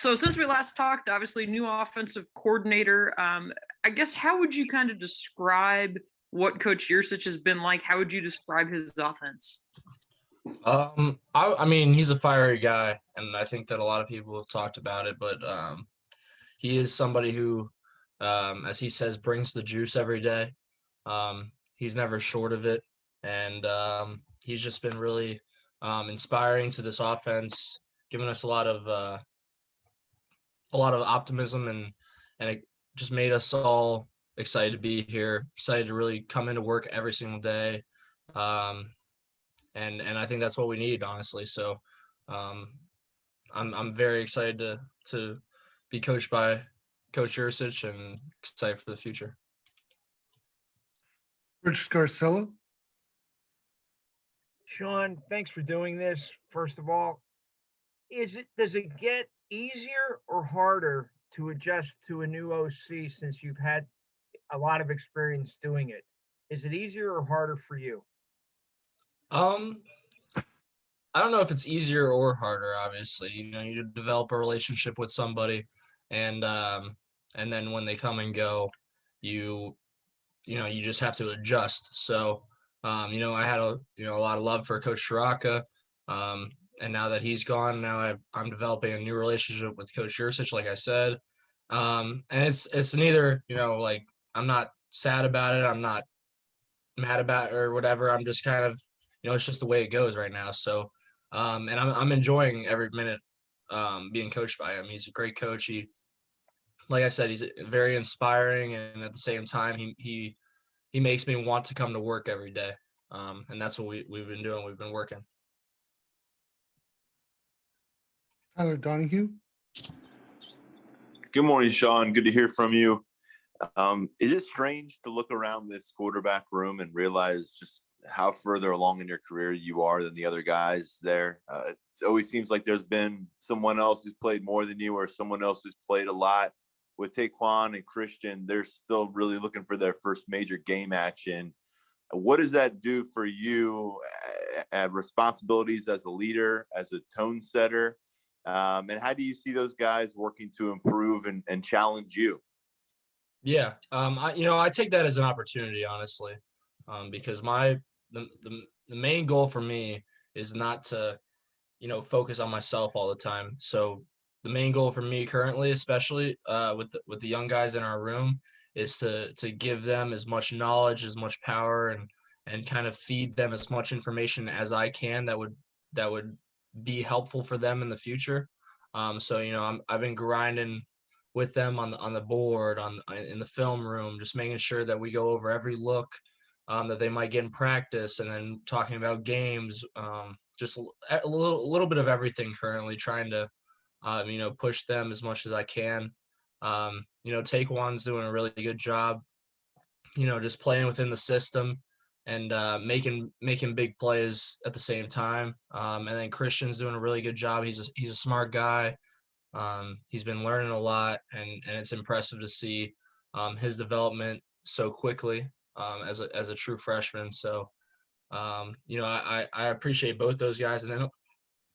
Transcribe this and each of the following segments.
So since we last talked, obviously new offensive coordinator. I guess how would you kind of describe what Coach Yurcich has been like? How would you describe his offense? I mean, he's a fiery guy, and I think that a lot of people have talked about it, but he is somebody who, as he says, brings the juice every day. He's never short of it, and he's just been really inspiring to this offense, giving us a lot of optimism, and it just made us all excited to be here, excited to really come into work every single day. Um, and I think that's what we need, honestly. So I'm very excited to be coached by Coach Ursuch and excited for the future. Rich Scarcella. Sean, thanks for doing this. First of all, does it get easier or harder to adjust to a new OC since you've had a lot of experience doing it? Is it easier or harder for you? I don't know if it's easier or harder. Obviously, you develop a relationship with somebody, and then when they come and go, you just have to adjust. So, I had a lot of love for Coach Shiraka, and now that he's gone, now I'm developing a new relationship with Coach Yurcich, like I said, and it's neither like I'm not sad about it, I'm not mad about it or whatever. I'm just kind of it's just the way it goes right now. So, and I'm enjoying every minute being coached by him. He's a great coach. Like I said, he's very inspiring, and at the same time, he makes me want to come to work every day. And that's what we've been doing. We've been working. Tyler Donahue. Good morning, Sean. Good to hear from you. Is it strange to look around this quarterback room and realize just how further along in your career you are than the other guys there? It always seems like there's been someone else who's played more than you or someone else who's played a lot. With Taquan and Christian, they're still really looking for their first major game action. What does that do for you at responsibilities as a leader, as a tone setter? And how do you see those guys working to improve and challenge you? Yeah, I take that as an opportunity, honestly, because the main goal for me is not to, focus on myself all the time. So the main goal for me currently, especially with the young guys in our room, is to give them as much knowledge, as much power, and kind of feed them as much information as I can that would be helpful for them in the future. So I've been grinding with them on the board, in the film room, just making sure that we go over every look that they might get in practice, and then talking about games, just a little bit of everything currently, trying to push them as much as I can. Taquan's doing a really good job, just playing within the system and making big plays at the same time. And then Christian's doing a really good job. He's a smart guy. He's been learning a lot, and it's impressive to see his development so quickly as a true freshman. So, I appreciate both those guys. And then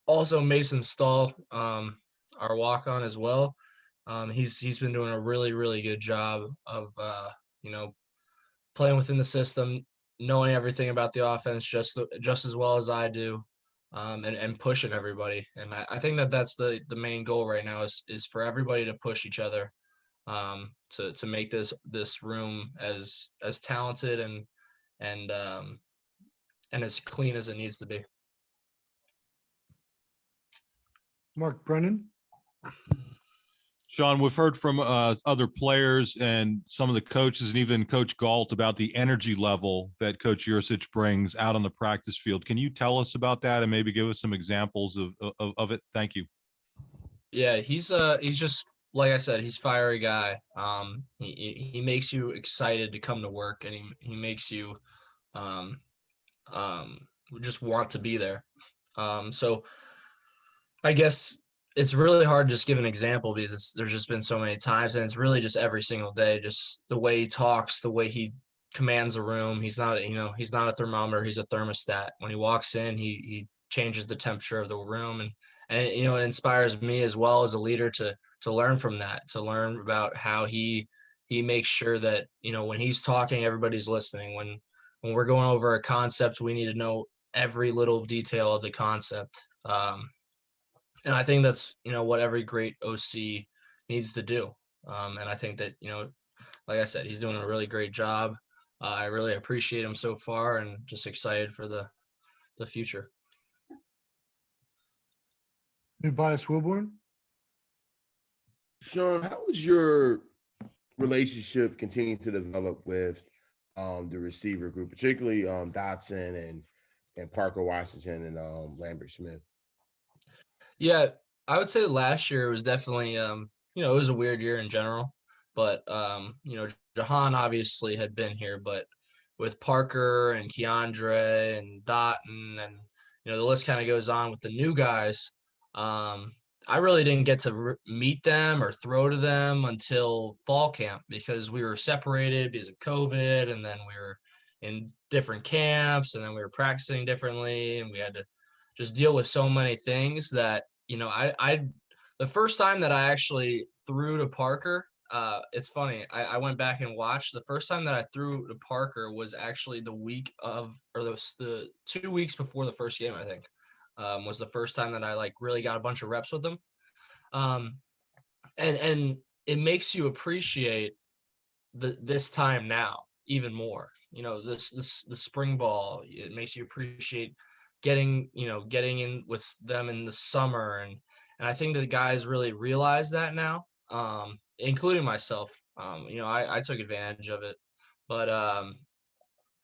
also Mason Stahl, our walk-on as well. He's been doing a really, really good job of, playing within the system, knowing everything about the offense just as well as I do, and pushing everybody. And I think that's the main goal right now is for everybody to push each other, to make this room as talented and as clean as it needs to be. Mark Brennan. Sean, we've heard from other players and some of the coaches and even Coach Galt about the energy level that Coach Yurcich brings out on the practice field. Can you tell us about that and maybe give us some examples of it? Thank you. Yeah, he's just, like I said, he's a fiery guy. He makes you excited to come to work, and he makes you just want to be there. So I guess it's really hard to just give an example because there's just been so many times, and it's really just every single day, just the way he talks, the way he commands a room. He's not a thermometer, he's a thermostat. When he walks in, he changes the temperature of the room, and you know, it inspires me as well as a leader to learn from that, to learn about how he makes sure that, you know, when he's talking, everybody's listening. When we're going over a concept, we need to know every little detail of the concept. And I think that's, you know, what every great OC needs to do. And I think that, you know, like I said, he's doing a really great job. I really appreciate him so far, and just excited for the future. Tobias Wilborn. Sean, how was your relationship continuing to develop with the receiver group, particularly Dotson and Parker Washington and Lambert Smith? Yeah, I would say last year was definitely, you know, it was a weird year in general, but, you know, Jahan obviously had been here, but with Parker and Keandre and Dotton, and, you know, the list kind of goes on with the new guys. I really didn't get to meet them or throw to them until fall camp, because we were separated because of COVID, and then we were in different camps, and then we were practicing differently, and we had to just deal with so many things that, you know, I the first time that I actually threw to Parker, it's funny, I went back and watched. The first time that I threw to Parker was actually the week of, or the 2 weeks before the first game, I think. Was the first time that I like really got a bunch of reps with them. And it makes you appreciate this time now even more. You know, the spring ball, it makes you appreciate getting in with them in the summer. And I think that the guys really realize that now, including myself. You know, I took advantage of it, but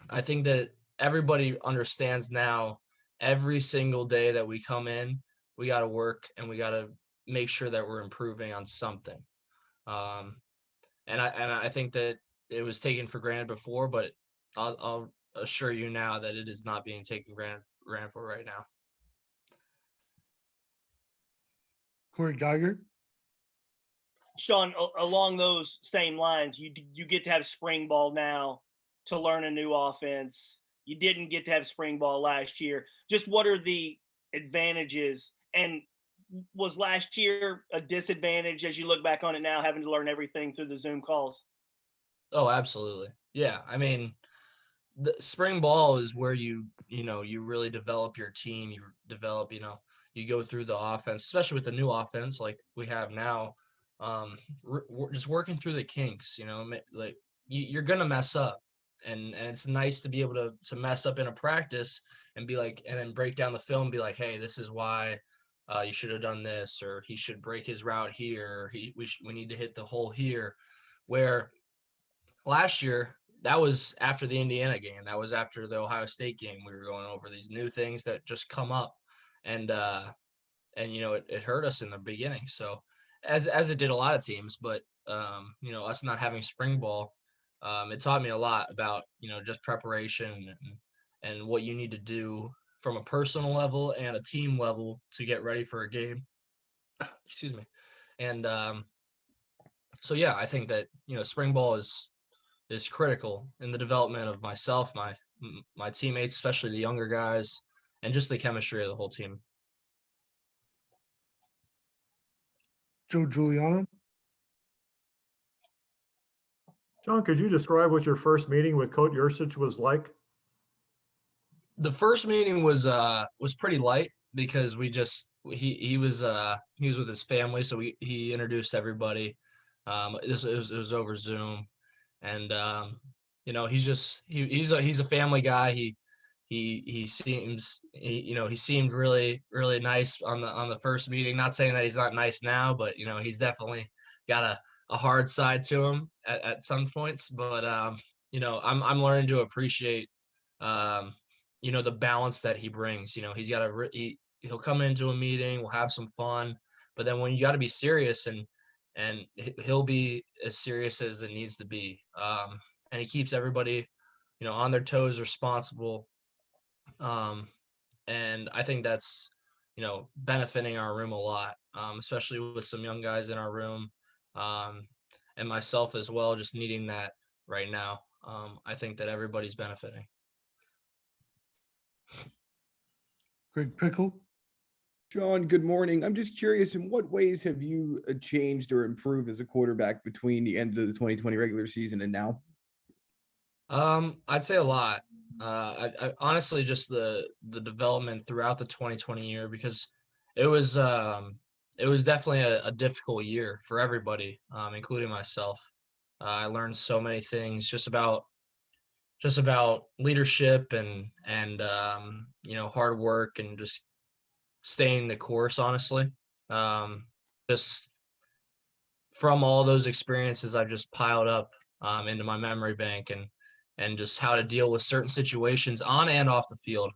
I think that everybody understands now. Every single day that we come in, we got to work, and we got to make sure that we're improving on something. And I think that it was taken for granted before, but I'll assure you now that it is not being taken granted for right now. Corey Geiger. Sean, along those same lines, you get to have spring ball now to learn a new offense. You didn't get to have spring ball last year. Just what are the advantages? And was last year a disadvantage as you look back on it now, having to learn everything through the Zoom calls? Oh, absolutely. Yeah. I mean, the spring ball is where you really develop your team. You develop, you go through the offense, especially with the new offense like we have now. We're just working through the kinks, like you're going to mess up. And it's nice to be able to mess up in a practice and be like, and then break down the film and be like, hey, this is why you should have done this, or he should break his route here. We need to hit the hole here. Where last year, that was after the Indiana game. That was after the Ohio State game. We were going over these new things that just come up, and it hurt us in the beginning. So as it did a lot of teams, but us not having spring ball, it taught me a lot about, just preparation and what you need to do from a personal level and a team level to get ready for a game. Excuse me. And so, yeah, I think that, spring ball is critical in the development of myself, my teammates, especially the younger guys, and just the chemistry of the whole team. Joe Giuliano. John, could you describe what your first meeting with Coach Ursuch was like? The first meeting was pretty light because he was with his family, so he introduced everybody. It was over Zoom, and he's a family guy. He seemed really, really nice on the first meeting. Not saying that he's not nice now, but he's definitely got a hard side to him at some points, but I'm learning to appreciate the balance that he brings. He's got he'll come into a meeting, we'll have some fun, but then when you got to be serious, and he'll be as serious as it needs to be, and he keeps everybody on their toes, responsible, and I think that's benefiting our room a lot, especially with some young guys in our room. And myself as well, just needing that right now. I think that everybody's benefiting. Greg Pickle, Sean, good morning. I'm just curious, in what ways have you changed or improved as a quarterback between the end of the 2020 regular season and now? I'd say a lot. I honestly just the development throughout the 2020 year, because it was definitely a difficult year for everybody, including myself. I learned so many things just about leadership and hard work and just staying the course, honestly. Just from all those experiences I've just piled up into my memory bank, and just how to deal with certain situations on and off the field.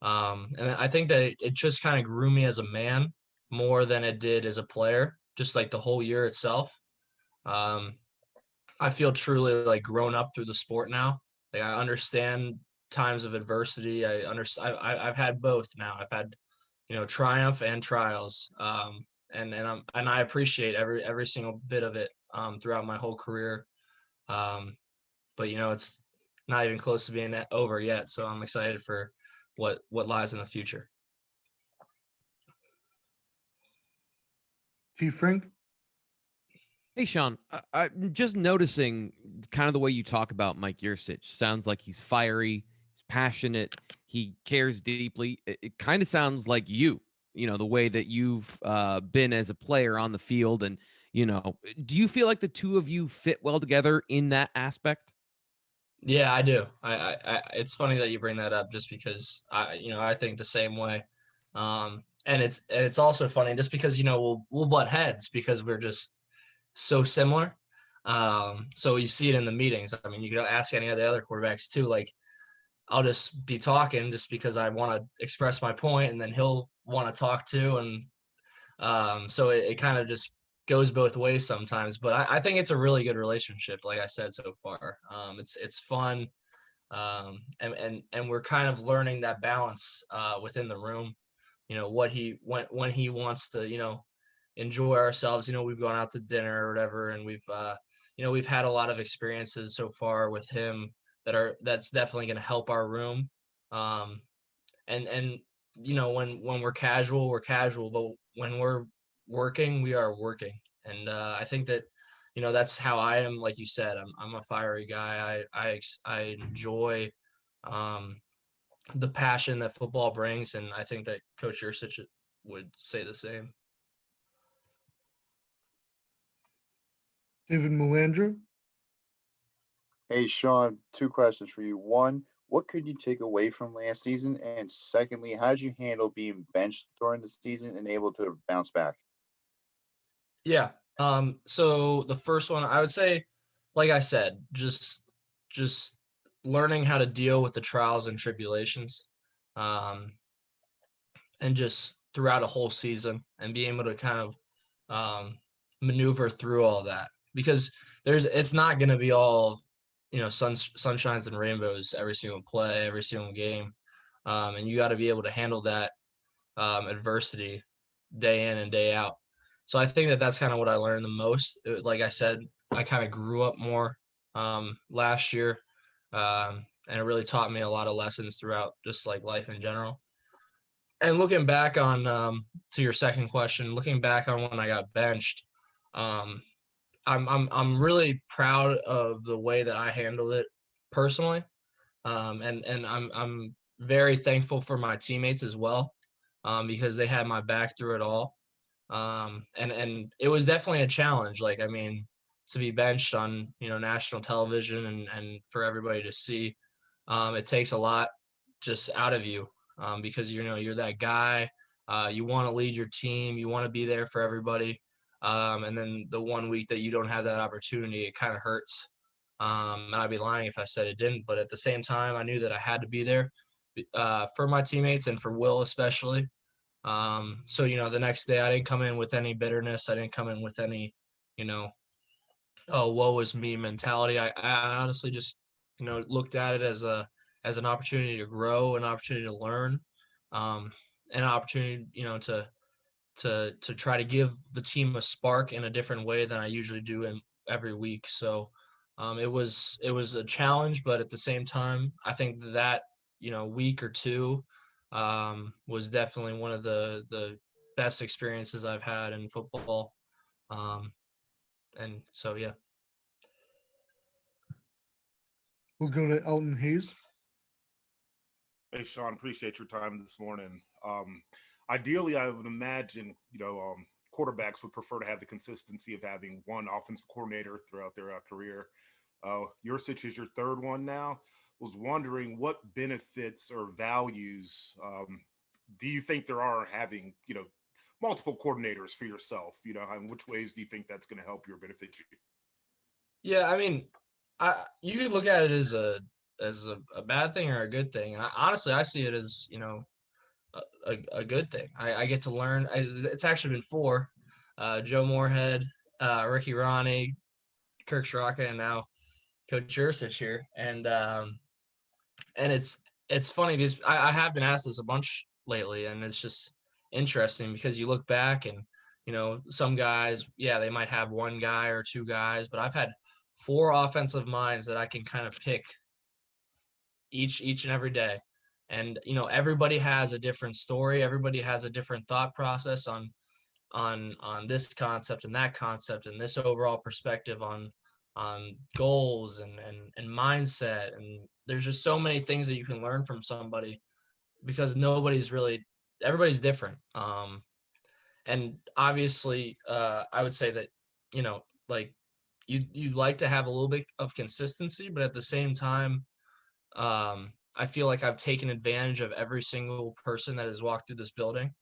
And I think that it just kind of grew me as a man more than it did as a player, just like the whole year itself. I feel truly like grown up through the sport now. Like I understand times of adversity. I've had both now. I've had, triumph and trials. And I appreciate every single bit of it throughout my whole career. But it's not even close to being over yet. So I'm excited for what lies in the future. T. Frank, Hey, Sean, I'm just noticing kind of the way you talk about Mike Yurcich. Sounds like he's fiery, he's passionate, he cares deeply. It kind of sounds like the way that you've been as a player on the field. And, do you feel like the two of you fit well together in that aspect? Yeah, I do. It's funny that you bring that up, just because I think the same way. And it's also funny just because, we'll butt heads because we're just so similar. So you see it in the meetings. I mean, you can ask any of the other quarterbacks too. Like, I'll just be talking just because I want to express my point, and then he'll want to talk too. And so it kind of just goes both ways sometimes. But I think it's a really good relationship, like I said so far. It's fun. And we're kind of learning that balance within the room. What when he wants to, enjoy ourselves. We've gone out to dinner or whatever, and we've had a lot of experiences so far with him that's definitely going to help our room. And when we're casual, but when we're working, we are working. And I think that that's how I am. Like you said, I'm a fiery guy. I enjoy the passion that football brings, and I think that Coach Ursuch would say the same. David Melandra, Hey, Sean, two questions for you. One, what could you take away from last season? And secondly, how did you handle being benched during the season and able to bounce back? Yeah. So the first one, I would say, like I said, just learning how to deal with the trials and tribulations, and just throughout a whole season, and being able to kind of maneuver through all that, because it's not going to be all, sunshines and rainbows every single play, every single game. And you got to be able to handle that adversity day in and day out. So I think that that's kind of what I learned the most. Like I said, I kind of grew up more last year, and it really taught me a lot of lessons throughout just like life in general. And looking back on to your second question, looking back on when I got benched, I'm really proud of the way that I handled it personally, and I'm very thankful for my teammates as well, because they had my back through it all. And it was definitely a challenge. Like, I mean, to be benched on, national television and for everybody to see, it takes a lot just out of you, because, you're that guy, you want to lead your team, you want to be there for everybody. And then the 1 week that you don't have that opportunity, it kind of hurts. And I'd be lying if I said it didn't, but at the same time, I knew that I had to be there, for my teammates and for Will, especially. So, the next day I didn't come in with any bitterness. I didn't come in with any, oh, woe is me mentality. I honestly just, looked at it as an opportunity to grow, an opportunity to learn, and an opportunity, to try to give the team a spark in a different way than I usually do in every week. So, it was a challenge, but at the same time, I think that, week or two, was definitely one of the best experiences I've had in football. And so, yeah. We'll go to Elton Hayes. Hey, Sean, appreciate your time this morning. Ideally, I would imagine, quarterbacks would prefer to have the consistency of having one offensive coordinator throughout their career. Ursuch is your third one now. Was wondering what benefits or values do you think there are having, multiple coordinators for yourself? And which ways do you think that's going to help you or benefit you? Yeah, I mean, you could look at it as a bad thing or a good thing. And honestly, I see it as, a good thing. I get to learn. It's actually been four: Joe Moorhead, Ricky Ronnie, Kirk Straka, and now Coach Ursuch here. And it's funny because I have been asked this a bunch lately, and it's just interesting because you look back and, some guys, yeah, they might have one guy or two guys, but I've had four offensive minds that I can kind of pick each and every day. And, everybody has a different story. Everybody has a different thought process on this concept and that concept and this overall perspective on goals and mindset. And there's just so many things that you can learn from somebody because everybody's different. And obviously, I would say that, like you'd like to have a little bit of consistency, but at the same time, I feel like I've taken advantage of every single person that has walked through this building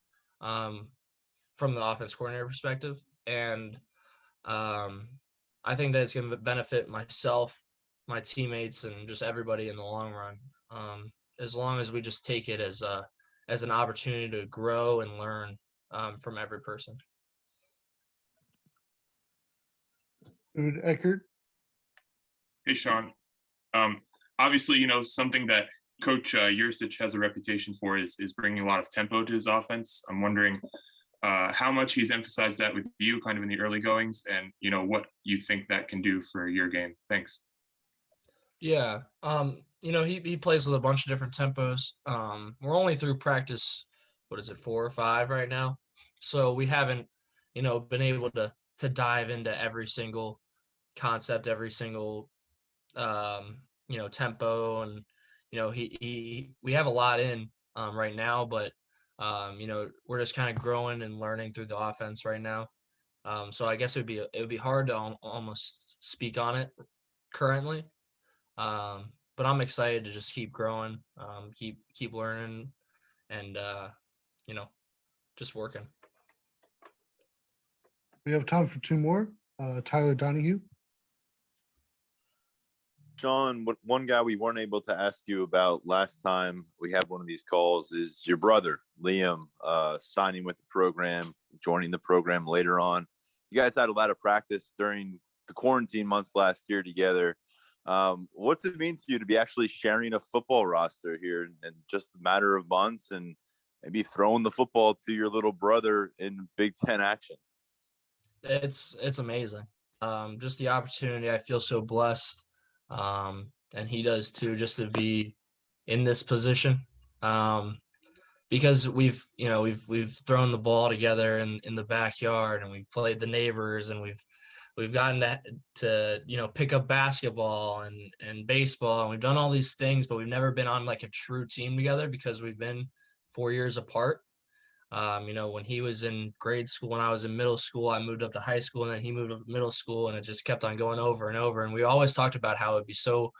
from the offense coordinator perspective. And I think that it's going to benefit myself, my teammates, and just everybody in the long run. As long as we just take it as an opportunity to grow and learn from every person. David Eckert. Hey, Sean. Obviously, something that Coach Yursuch has a reputation for is bringing a lot of tempo to his offense. I'm wondering how much he's emphasized that with you kind of in the early goings and, what you think that can do for your game. Thanks. Yeah. He plays with a bunch of different tempos. We're only through practice, 4 or 5 right now? So we haven't, been able to dive into every single concept, every single, tempo. And, we have a lot in right now, but, we're just kind of growing and learning through the offense right now. So I guess it would be hard to almost speak on it currently. But I'm excited to just keep growing, keep learning, and just working. We have time for 2 more. Tyler Donahue. Sean, one guy we weren't able to ask you about last time we had one of these calls is your brother, Liam, signing with the program, joining the program later on. You guys had a lot of practice during the quarantine months last year together. What's it mean to you to be actually sharing a football roster here in just a matter of months and maybe throwing the football to your little brother in Big Ten action? It's amazing. Just the opportunity. I feel so blessed. And he does too, just to be in this position. Because we've thrown the ball together in the backyard, and we've played the neighbors, and we've gotten to pick up basketball and baseball, and we've done all these things, but we've never been on like a true team together because we've been 4 years apart. When he was in grade school and I was in middle school, I moved up to high school, and then he moved up to middle school, and it just kept on going over and over. And we always talked about how it'd be so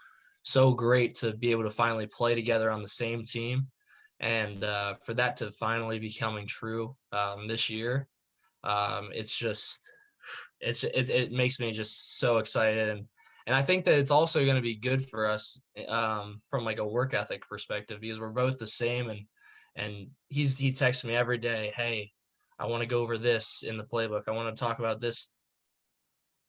great to be able to finally play together on the same team. And for that to finally be coming true this year, it makes me just so excited. And I think that it's also going to be good for us from like a work ethic perspective, because we're both the same. And he texts me every day, hey, I want to go over this in the playbook. I want to talk about this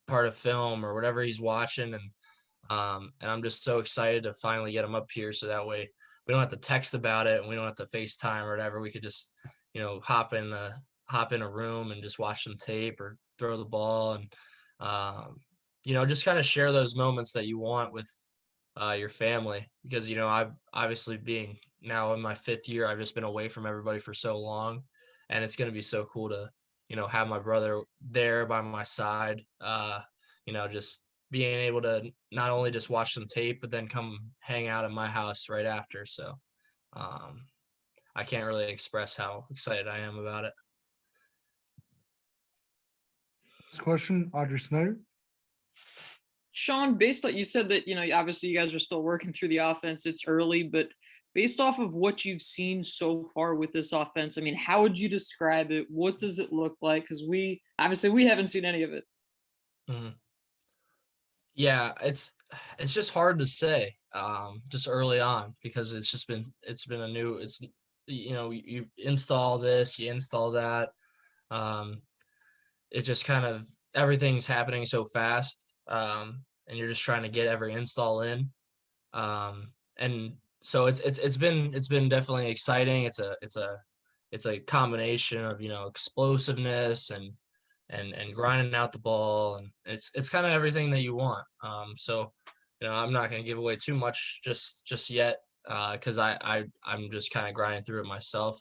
part of film or whatever he's watching. And I'm just so excited to finally get him up here. So that way we don't have to text about it, and we don't have to FaceTime or whatever. We could just, hop in a room and just watch some tape or throw the ball and, just kind of share those moments that you want with your family, because, I obviously being now in my 5th year, I've just been away from everybody for so long, and it's going to be so cool to, have my brother there by my side, just being able to not only just watch some tape, but then come hang out at my house right after. So I can't really express how excited I am about it. Next question, Audrey Snyder. Sean, based on you said that, obviously you guys are still working through the offense. It's early, but based off of what you've seen so far with this offense, I mean, how would you describe it? What does it look like? Because we haven't seen any of it. Mhm. Yeah, it's just hard to say just early on, because it's been a new, you install this, you install that. It just kind of, everything's happening so fast, and you're just trying to get every install in, and so it's been definitely exciting. It's a combination of explosiveness and grinding out the ball, and it's kind of everything that you want. So I'm not going to give away too much just yet, because I'm just kind of grinding through it myself,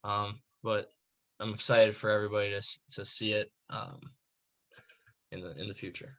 but I'm excited for everybody to see it in the future.